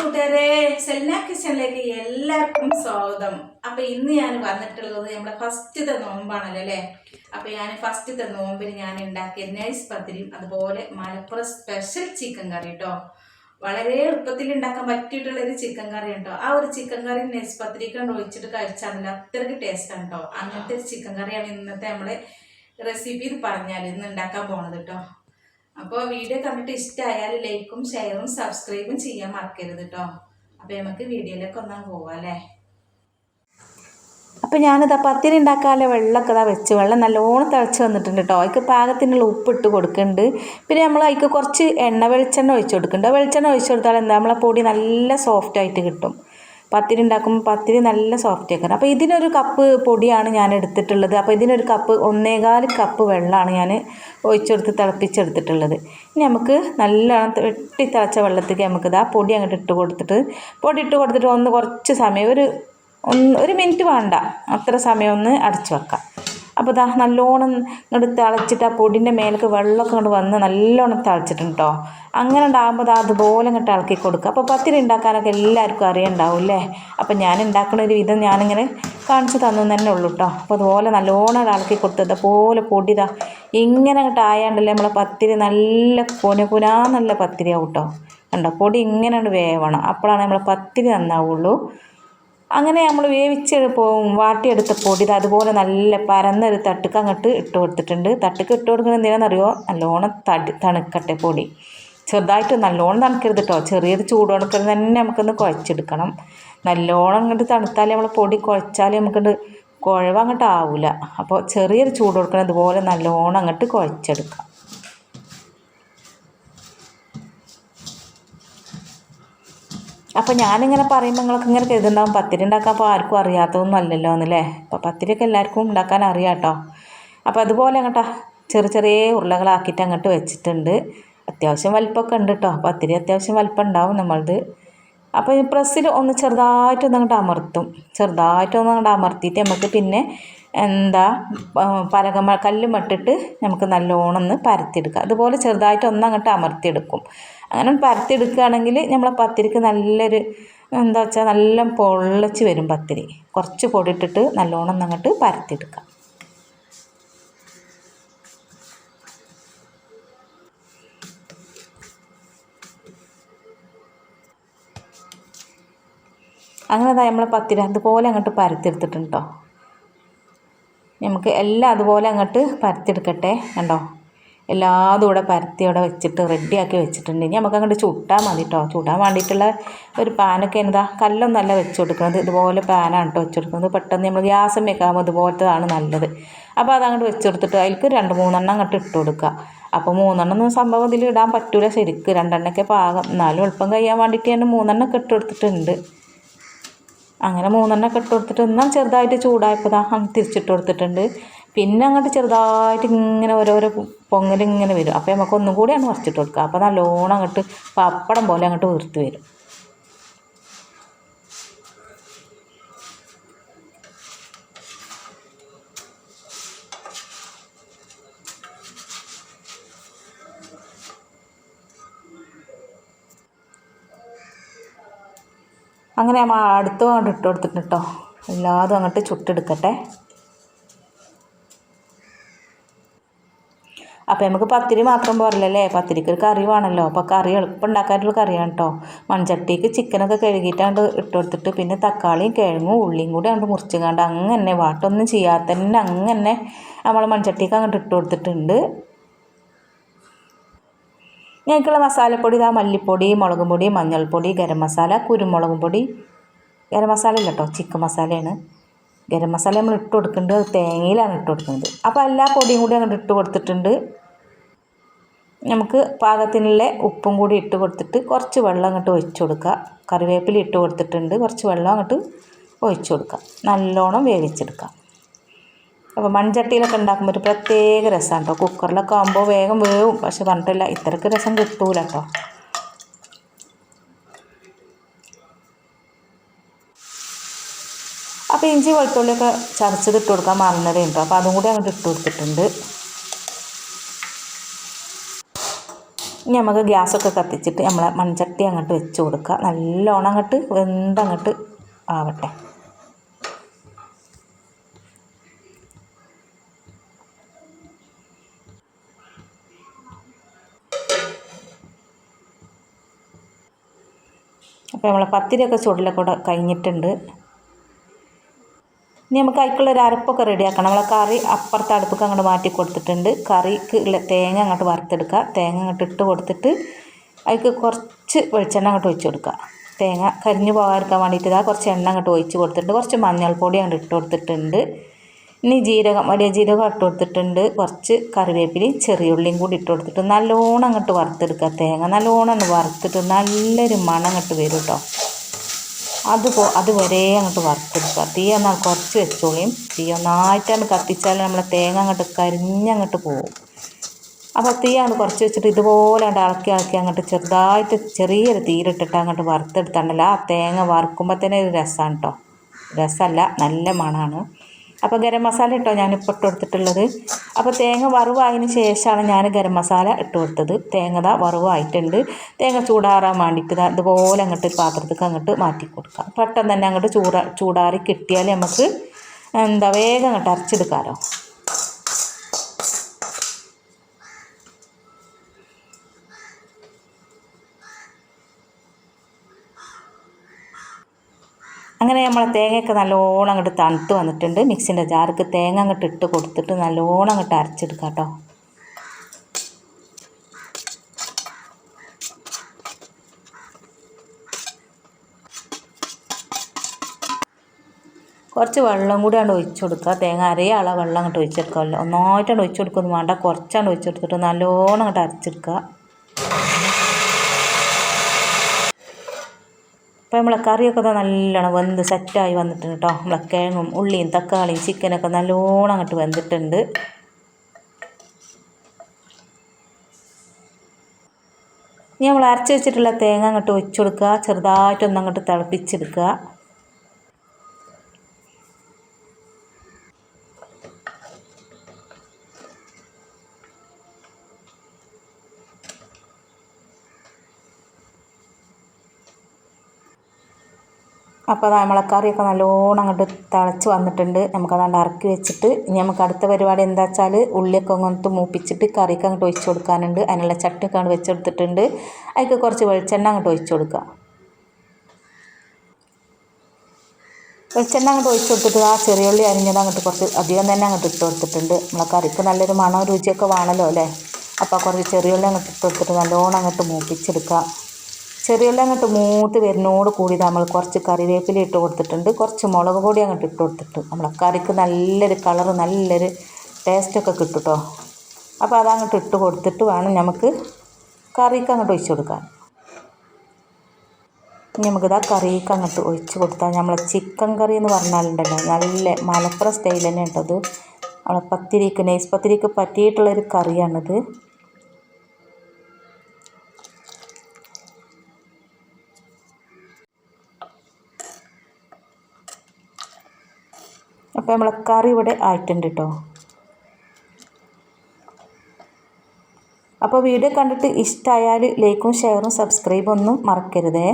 കൂട്ടുകാരെ, സെൽന കിച്ചണിലേക്ക് എല്ലാവർക്കും സ്വാഗതം. അപ്പൊ ഇന്ന് ഞാൻ വന്നിട്ടുള്ളത് നമ്മുടെ ഫസ്റ്റത്തെ നോമ്പാണല്ലോ അല്ലേ. അപ്പൊ ഞാൻ ഫസ്റ്റത്തെ നോമ്പിന് ഞാൻ ഉണ്ടാക്കിയ നൈസ് പത്തിരിയും അതുപോലെ മലപ്പുറം സ്പെഷ്യൽ ചിക്കൻ കറി കേട്ടോ. വളരെ എളുപ്പത്തിൽ ഉണ്ടാക്കാൻ പറ്റിയിട്ടുള്ള ഒരു ചിക്കൻ കറി കേട്ടോ. ആ ഒരു ചിക്കൻ കറി നൈസ് പത്തിരിക്ക് ഒഴിച്ചിട്ട് കഴിച്ചാൽ അത്രയ്ക്ക് ടേസ്റ്റാണ് കേട്ടോ. അങ്ങനത്തെ ഒരു ചിക്കൻ കറിയാണ് ഇന്നത്തെ നമ്മുടെ റെസിപ്പി പറഞ്ഞാൽ ഇന്ന് ഉണ്ടാക്കാൻ പോണത് കേട്ടോ. അപ്പോൾ വീഡിയോ കണ്ടിട്ട് ഇഷ്ടമായാൽ ലൈക്കും ഷെയറും സബ്സ്ക്രൈബും ചെയ്യാൻ മറക്കരുത് കേട്ടോ. അപ്പോൾ നമുക്ക് വീഡിയോയിലേക്ക് ഒന്നാം പോവാം അല്ലേ. അപ്പോൾ ഞാനിതാ പത്തിരി ഉണ്ടാക്കാനുള്ള വെള്ളമൊക്കെ ഇതാ വെച്ച് വെള്ളം നല്ലോണം തിളച്ച് വന്നിട്ടുണ്ട് കേട്ടോ. അതിക്ക് പാകത്തിനുള്ള ഉപ്പിട്ട് കൊടുക്കുന്നുണ്ട്. പിന്നെ നമ്മൾ അതിക്ക് കുറച്ച് വെളിച്ചെണ്ണ ഒഴിച്ച് കൊടുക്കുന്നുണ്ട്. വെളിച്ചെണ്ണ ഒഴിച്ച് കൊടുത്താൽ എന്താ നമ്മളെ പൊടി നല്ല സോഫ്റ്റായിട്ട് കിട്ടും. പത്തിരി ഉണ്ടാക്കുമ്പോൾ പത്തിരി നല്ല സോഫ്റ്റ് ആക്കണം. അപ്പോൾ ഇതിനൊരു കപ്പ് പൊടിയാണ് ഞാൻ എടുത്തിട്ടുള്ളത്. അപ്പോൾ ഇതിനൊരു കപ്പ് 1.25 കപ്പ് വെള്ളമാണ് ഞാൻ ഒഴിച്ചെടുത്ത് തിളപ്പിച്ചെടുത്തിട്ടുള്ളത്. ഇനി നമുക്ക് നല്ലോണം വെട്ടി തിളച്ച വെള്ളത്തേക്ക് നമുക്കിതാ പൊടി അങ്ങോട്ട് ഇട്ട് കൊടുത്തിട്ട് ഒന്ന് കുറച്ച് സമയം ഒരു മിനിറ്റ് വേണ്ട അത്ര സമയം ഒന്ന് അടച്ചു വെക്കാം. അപ്പോൾ ഇതാ നല്ലോണം ഇങ്ങോട്ട് തിളച്ചിട്ട് ആ പൊടിൻ്റെ മേലേക്ക് വെള്ളമൊക്കെ ഇങ്ങോട്ട് വന്ന് നല്ലോണം തിളച്ചിട്ടുണ്ട് കേട്ടോ. അങ്ങനെ ഉണ്ടാകുമ്പോൾ അതുപോലെ ഇങ്ങോട്ട് ഇളക്കി കൊടുക്കുക. അപ്പോൾ പത്തിരി ഉണ്ടാക്കാനൊക്കെ എല്ലാവർക്കും അറിയണ്ടാവും അല്ലേ. അപ്പോൾ ഞാൻ ഉണ്ടാക്കുന്ന ഒരു വിധം ഞാനിങ്ങനെ കാണിച്ച് തന്നു തന്നെ ഉള്ളൂ കേട്ടോ. അപ്പോൾ അതുപോലെ നല്ലോണം ഇളക്കി കൊടുത്തത് അതുപോലെ പൊടി ഇതാ ഇങ്ങനെ അങ്ങോട്ട് ആയാണ്ടല്ലേ നമ്മളെ പത്തിരി നല്ല കുനാന്നുള്ള പത്തിരിയാവും കേട്ടോ. കണ്ടോ, പൊടി ഇങ്ങനെ വേവണം, അപ്പോഴാണ് നമ്മളെ പത്തിരി നന്നാവുള്ളൂ. അങ്ങനെ നമ്മൾ വാട്ടിയെടുത്ത പൊടി അതുപോലെ നല്ല പരന്നൊരു തട്ടുക്ക് അങ്ങോട്ട് ഇട്ട് കൊടുത്തിട്ടുണ്ട്. തട്ടുക്ക് ഇട്ട് കൊടുക്കുന്നത് എന്തിനാണെന്നറിയോ, നല്ലോണം തണുക്കട്ടെ പൊടി. ചെറുതായിട്ട് നല്ലോണം തണുക്കരുത് കേട്ടോ. ചെറിയൊരു ചൂട് കൊടുക്കുന്നത് തന്നെ നമുക്കൊന്ന് കുഴച്ചെടുക്കണം. നല്ലോണം അങ്ങോട്ട് തണുത്താലേ നമ്മൾ പൊടി കുഴച്ചാൽ നമുക്കത് കുഴവ് അങ്ങോട്ട് ആവില്ല. അപ്പോൾ ചെറിയൊരു ചൂട് കൊടുക്കണം, ഇതുപോലെ നല്ലോണം അങ്ങോട്ട് കുഴച്ചെടുക്കാം. അപ്പോൾ ഞാനിങ്ങനെ പറയുമ്പോൾ നിങ്ങളൊക്കെ ഇങ്ങനെ കരുതുണ്ടാവും പത്തിരി ഉണ്ടാക്കാൻ അപ്പോൾ ആർക്കും അറിയാത്തതൊന്നും അല്ലല്ലോ എന്നല്ലേ. അപ്പോൾ പത്തിരിയൊക്കെ എല്ലാവർക്കും ഉണ്ടാക്കാൻ അറിയാം കേട്ടോ. അപ്പോൾ അതുപോലെ അങ്ങോട്ടാ ചെറിയ ഉരുളകളാക്കിയിട്ട് അങ്ങോട്ട് വെച്ചിട്ടുണ്ട്. അത്യാവശ്യം വലിപ്പമൊക്കെ ഉണ്ട് കേട്ടോ. പത്തിരി അത്യാവശ്യം വലിപ്പം ഉണ്ടാവും നമ്മളത്. അപ്പോൾ ഈ പ്രസ്സിൽ ഒന്ന് ചെറുതായിട്ടൊന്ന് അങ്ങോട്ട് അമർത്തിയിട്ട് നമുക്ക് പിന്നെ കല്ലുമട്ടിട്ട് നമുക്ക് നല്ലോണം ഒന്ന് പരത്തിയെടുക്കാം. അതുപോലെ ചെറുതായിട്ട് ഒന്ന് അങ്ങോട്ട് അമർത്തിയെടുക്കും. അങ്ങനെ പരത്തിയെടുക്കുകയാണെങ്കിൽ നമ്മളെ പത്തിരിക്ക് നല്ലൊരു നല്ല പൊള്ളച്ച് വരും പത്തിരി. കുറച്ച് പൊടി ഇട്ടിട്ട് നല്ലോണം ഒന്ന് അങ്ങോട്ട് പരത്തിയെടുക്കാം. അങ്ങനെ നമ്മളെ പത്തിരി അതുപോലെ അങ്ങോട്ട് പരത്തിയെടുത്തിട്ടുണ്ട് കേട്ടോ. നമുക്ക് എല്ലാം അതുപോലെ അങ്ങോട്ട് പരത്തിയെടുക്കട്ടെ. കണ്ടോ, എല്ലാതും ഇവിടെ പരത്തി അവിടെ വെച്ചിട്ട് റെഡിയാക്കി വെച്ചിട്ടുണ്ട്. ഇനി നമുക്ക് അങ്ങോട്ട് ചുട്ടാൽ മതി കേട്ടോ. ചുടാൻ വേണ്ടിയിട്ടുള്ള ഒരു പാനൊക്കെ കല്ലൊന്നല്ല വെച്ച് കൊടുക്കുന്നത്, ഇതുപോലെ പാനാണ് കേട്ടോ വെച്ച് കൊടുക്കുന്നത്. പെട്ടെന്ന് നമ്മൾ ഗ്യാസം വെക്കാകുമ്പോൾ ഇതുപോലത്തതാണ് നല്ലത്. അപ്പോൾ അതങ്ങോട്ട് വെച്ച് കൊടുത്തിട്ട് അതിലേക്ക് 2-3 അങ്ങോട്ട് ഇട്ട് കൊടുക്കുക. അപ്പോൾ 3 സംഭവം ഇതിൽ ഇടാൻ പറ്റൂല ശരിക്ക്, 2 പാകം. എന്നാലും എളുപ്പം കഴിയാൻ വേണ്ടിയിട്ട് ഞാൻ 3 ഇട്ട് കൊടുത്തിട്ടുണ്ട്. അങ്ങനെ 3 ഇട്ട് കൊടുത്തിട്ട് എന്നാൽ ചെറുതായിട്ട് ചൂടായപ്പോൾ തിരിച്ചിട്ട് കൊടുത്തിട്ടുണ്ട്. പിന്നെ അങ്ങോട്ട് ചെറുതായിട്ട് ഇങ്ങനെ ഓരോരോ പൊങ്ങലിങ്ങനെ വരും. അപ്പോൾ നമുക്ക് ഒന്നും കൂടിയാണ് മറിച്ചിട്ട് കൊടുക്കുക. അപ്പോൾ നല്ലോണം അങ്ങോട്ട് പപ്പടം പോലെ അങ്ങോട്ട് വീർത്ത് വരും. അങ്ങനെ നമ്മൾ അടുത്തും അങ്ങോട്ട് ഇട്ട് കൊടുത്തിട്ട് കേട്ടോ. എല്ലാതും അങ്ങോട്ട് ചുട്ടെടുക്കട്ടെ. അപ്പോൾ നമുക്ക് പത്തിരി മാത്രം പോരല്ലേ, പത്തിരിക്ക് ഒരു കറി വേണമല്ലോ. അപ്പോൾ കറി എളുപ്പം ഉണ്ടാക്കാനുള്ള കറിയാണ് കേട്ടോ. മൺചട്ടിക്ക് ചിക്കനൊക്കെ കഴുകിയിട്ടാണ്ട് ഇട്ട് കൊടുത്തിട്ട് പിന്നെ തക്കാളിയും കിഴങ്ങും ഉള്ളിയും കൂടി അങ്ങോട്ട് മുറിച്ചുകൊണ്ട് അങ്ങനെ വാട്ടൊന്നും ചെയ്യാതെ തന്നെ അങ്ങനെ നമ്മൾ മൺചട്ടിക്ക് അങ്ങോട്ട് ഇട്ട് കൊടുത്തിട്ടുണ്ട്. ഞങ്ങൾക്കുള്ള മസാലപ്പൊടി മല്ലിപ്പൊടി, മുളകും പൊടി, മഞ്ഞൾപ്പൊടി, ഗരം മസാല, കുരുമുളകും പൊടി. ഗരം മസാല ഇല്ല കേട്ടോ, ചിക്കൻ മസാലയാണ്. ഗരം മസാല നമ്മൾ ഇട്ട് കൊടുക്കേണ്ടത് തേങ്ങയിലാണ് ഇട്ട് കൊടുക്കുന്നത്. അപ്പോൾ എല്ലാ പൊടിയും കൂടി അങ്ങോട്ട് ഇട്ട് കൊടുത്തിട്ടുണ്ട്. നമുക്ക് പാകത്തിനുള്ള ഉപ്പും കൂടി ഇട്ട് കൊടുത്തിട്ട് കുറച്ച് വെള്ളം അങ്ങോട്ട് ഒഴിച്ച് കൊടുക്കുക. കറിവേപ്പില ഇട്ട് കൊടുത്തിട്ടുണ്ട്. കുറച്ച് വെള്ളം അങ്ങോട്ട് ഒഴിച്ച് കൊടുക്കുക. നല്ലോണം വേവിച്ചെടുക്കുക. അപ്പോൾ മൺചട്ടിയിലൊക്കെ ഉണ്ടാക്കുമ്പോൾ ഒരു പ്രത്യേക രസമാണ് കേട്ടോ. കുക്കറിലൊക്കെ ആകുമ്പോൾ വേഗം വേവും, പക്ഷെ പറഞ്ഞിട്ടില്ല ഇത്രയ്ക്ക് രസം കിട്ടൂല കേട്ടോ. അപ്പോൾ ഇഞ്ചി വെളുത്തുള്ളിയൊക്കെ ചതച്ചത് ഇട്ട് കൊടുക്കാൻ മറന്നതേ ഉണ്ടോ. അപ്പോൾ അതും കൂടി അങ്ങോട്ട് ഇട്ട് കൊടുത്തിട്ടുണ്ട്. ഇനി നമുക്ക് ഗ്യാസൊക്കെ കത്തിച്ചിട്ട് നമ്മളെ മൺചട്ടി അങ്ങോട്ട് വെച്ച് കൊടുക്കുക. നല്ലോണം അങ്ങോട്ട് വെന്തങ്ങോട്ട് ആവട്ടെ. അപ്പോൾ നമ്മളെ പത്തിരിയൊക്കെ ചുടലൊക്കെ കൂടെ കഴിഞ്ഞിട്ടുണ്ട്. ഇനി നമുക്ക് അതിലേക്കുള്ളൊരു അരപ്പൊക്കെ റെഡിയാക്കണം. നമ്മളെ കറി അപ്പുറത്തെ അടുപ്പൊക്കെ അങ്ങോട്ട് മാറ്റി കൊടുത്തിട്ടുണ്ട്. കറിക്ക് ഉള്ള തേങ്ങ അങ്ങോട്ട് വറുത്തെടുക്കുക. തേങ്ങ അങ്ങോട്ട് ഇട്ട് കൊടുത്തിട്ട് അതിലേക്ക് കുറച്ച് വെളിച്ചെണ്ണ അങ്ങോട്ട് ഒഴിച്ച് കൊടുക്കുക. തേങ്ങ കരിഞ്ഞു പോകാതിരിക്കാൻ വേണ്ടിയിട്ട് കുറച്ച് എണ്ണ അങ്ങോട്ട് ഒഴിച്ച് കൊടുത്തിട്ടുണ്ട്. കുറച്ച് മഞ്ഞൾപ്പൊടി അങ്ങോട്ട് ഇട്ട് കൊടുത്തിട്ടുണ്ട്. ഇനി ജീരകം, വലിയ ജീരകം ഇട്ട് കൊടുത്തിട്ടുണ്ട്. കുറച്ച് കറിവേപ്പിലയും ചെറിയുള്ളിയും കൂടി ഇട്ട് കൊടുത്തിട്ട് നല്ലോണം അങ്ങോട്ട് വറുത്തെടുക്കുക. തേങ്ങ നല്ലോണം അങ്ങോട്ട് വറുത്തിട്ട് നല്ലൊരു മണം അങ്ങോട്ട് വരും കേട്ടോ. അതുവരെ അങ്ങോട്ട് വറുത്തെടുക്കുക. തീ എന്നാൽ കുറച്ച് വെച്ചോളിയും. തീ ഒന്നായിട്ടാണ് കത്തിച്ചാൽ നമ്മളെ തേങ്ങ അങ്ങോട്ട് കരിഞ്ഞങ്ങോട്ട് പോകും. അപ്പോൾ തീ അങ്ങോട്ട് കുറച്ച് വെച്ചിട്ട് ഇതുപോലെ അങ്ങോട്ട് ഇളക്കി അങ്ങോട്ട് ചെറുതായിട്ട് ചെറിയൊരു തീരിട്ടിട്ട് അങ്ങോട്ട് വറുത്തെടുത്താണ്ടല്ല ആ തേങ്ങ വറുക്കുമ്പോൾ തന്നെ ഒരു രസമാണ് കേട്ടോ. രസമല്ല, നല്ല മണമാണ്. അപ്പോൾ ഗരം മസാല ഇട്ടോ ഞാനിപ്പോൾ ഇട്ട് കൊടുത്തിട്ടുള്ളത്. അപ്പോൾ തേങ്ങ വറവായതിന് ശേഷമാണ് ഞാൻ ഗരം മസാല ഇട്ട് കൊടുത്തത്. തേങ്ങ വറവായിട്ടുണ്ട്. തേങ്ങ ചൂടാറാൻ വേണ്ടിയിട്ട് ഇതുപോലെ അങ്ങോട്ട് പാത്രത്തേക്ക് അങ്ങോട്ട് മാറ്റി കൊടുക്കാം. പെട്ടെന്ന് തന്നെ അങ്ങോട്ട് ചൂടാറി കിട്ടിയാൽ നമുക്ക് വേഗം അങ്ങോട്ട് അരച്ചെടുക്കാമല്ലോ. അങ്ങനെ നമ്മളെ തേങ്ങയൊക്കെ നല്ലോണം അങ്ങോട്ട് തണുത്ത് വന്നിട്ടുണ്ട്. മിക്സിൻ്റെ ജാർക്ക് തേങ്ങ അങ്ങോട്ട് ഇട്ട് കൊടുത്തിട്ട് നല്ലോണം അങ്ങോട്ട് അരച്ചെടുക്കാം കേട്ടോ. കുറച്ച് വെള്ളം കൂടി അങ്ങോട്ട് ഒഴിച്ച് കൊടുക്കുക. തേങ്ങ അരയാളെ വെള്ളം അങ്ങോട്ട് ഒഴിച്ചെടുക്കാമല്ലോ. ഒന്നായിട്ടാണ് ഒഴിച്ച് കൊടുക്കൊന്നും വേണ്ട, കുറച്ചാണ് ഒഴിച്ച് കൊടുത്തിട്ട് നല്ലോണം അങ്ങോട്ട് അരച്ചെടുക്കുക. അപ്പോൾ നമ്മളെ കറിയൊക്കെ നല്ലോണം വെന്ത് സെറ്റായി വന്നിട്ടുണ്ട് കേട്ടോ. നമ്മളെ കിഴങ്ങും ഉള്ളിയും തക്കാളിയും ചിക്കനൊക്കെ നല്ലോണം അങ്ങോട്ട് വെന്തിട്ടുണ്ട്. ഇനി നമ്മൾ അരച്ച് വെച്ചിട്ടുള്ള തേങ്ങ അങ്ങോട്ട് ഒഴിച്ച് കൊടുക്കുക. ചെറുതായിട്ടൊന്ന് അങ്ങോട്ട് തിളപ്പിച്ചെടുക്കുക. അപ്പോൾ നമ്മളെ കറിയൊക്കെ നല്ലോണം അങ്ങോട്ട് തിളച്ച് വന്നിട്ടുണ്ട്. നമുക്കതാണ്ട് ഇറക്കി വെച്ചിട്ട് ഇനി നമുക്ക് അടുത്ത പരിപാടി എന്താ വെച്ചാൽ ഉള്ളിയൊക്കെ അങ്ങോട്ട് മൂപ്പിച്ചിട്ട് കറിയൊക്കെ അങ്ങോട്ട് ഒഴിച്ച് കൊടുക്കാനുണ്ട്. അതിനുള്ള ചട്ടിയൊക്കെ അങ്ങോട്ട് വെച്ചെടുത്തിട്ടുണ്ട്. അതിലേക്ക് കുറച്ച് വെളിച്ചെണ്ണ അങ്ങോട്ട് ഒഴിച്ച് കൊടുക്കുക. വെളിച്ചെണ്ണ അങ്ങോട്ട് ഒഴിച്ച് കൊടുത്തിട്ട് ആ ചെറിയുള്ളി അരിഞ്ഞത് അങ്ങോട്ട് കുറച്ച് അധികം തന്നെ അങ്ങോട്ട് ഇട്ട് കൊടുത്തിട്ടുണ്ട്. നമ്മളെ കറിക്ക് നല്ലൊരു മണവും രുചിയൊക്കെ വേണമല്ലോ അല്ലേ. അപ്പോൾ കുറച്ച് ചെറിയുള്ളി അങ്ങോട്ട് ഇട്ട് കൊടുത്തിട്ട് നല്ലോണം അങ്ങോട്ട് മൂപ്പിച്ചെടുക്കുക. ചെറിയുള്ളി അങ്ങോട്ട് മൂത്ത് വരുന്നോട് കൂടി നമ്മൾ കുറച്ച് കറിവേപ്പില ഇട്ട് കൊടുത്തിട്ടുണ്ട്. കുറച്ച് മുളക് പൊടി അങ്ങോട്ട് ഇട്ട് കൊടുത്തിട്ട് നമ്മളെ കറിക്ക് നല്ലൊരു കളറ് നല്ലൊരു ടേസ്റ്റൊക്കെ കിട്ടും കേട്ടോ. അപ്പോൾ അതങ്ങോട്ട് ഇട്ട് കൊടുത്തിട്ട് വേണം നമുക്ക് കറിക്ക് അങ്ങോട്ട് ഒഴിച്ച് കൊടുക്കാൻ. ഇനി നമുക്കിതാ കറിക്ക് അങ്ങോട്ട് ഒഴിച്ച് കൊടുത്താൽ നമ്മളെ ചിക്കൻ കറി എന്ന് പറഞ്ഞാലുണ്ടല്ലോ നല്ല മലപ്പുറം സ്റ്റൈൽ തന്നെ കേട്ടത്. നമ്മളെ പത്തിരിക്ക് നൈസ് പത്തിരിക്ക് പറ്റിയിട്ടുള്ളൊരു കറിയാണിത്. അപ്പോൾ നമ്മളെ കറി ഇവിടെ ആയിട്ടുണ്ട് കേട്ടോ. അപ്പോൾ വീഡിയോ കണ്ടിട്ട് ഇഷ്ടമായാൽ ലൈക്കും ഷെയറും സബ്സ്ക്രൈബും ഒന്നും മറക്കരുതേ.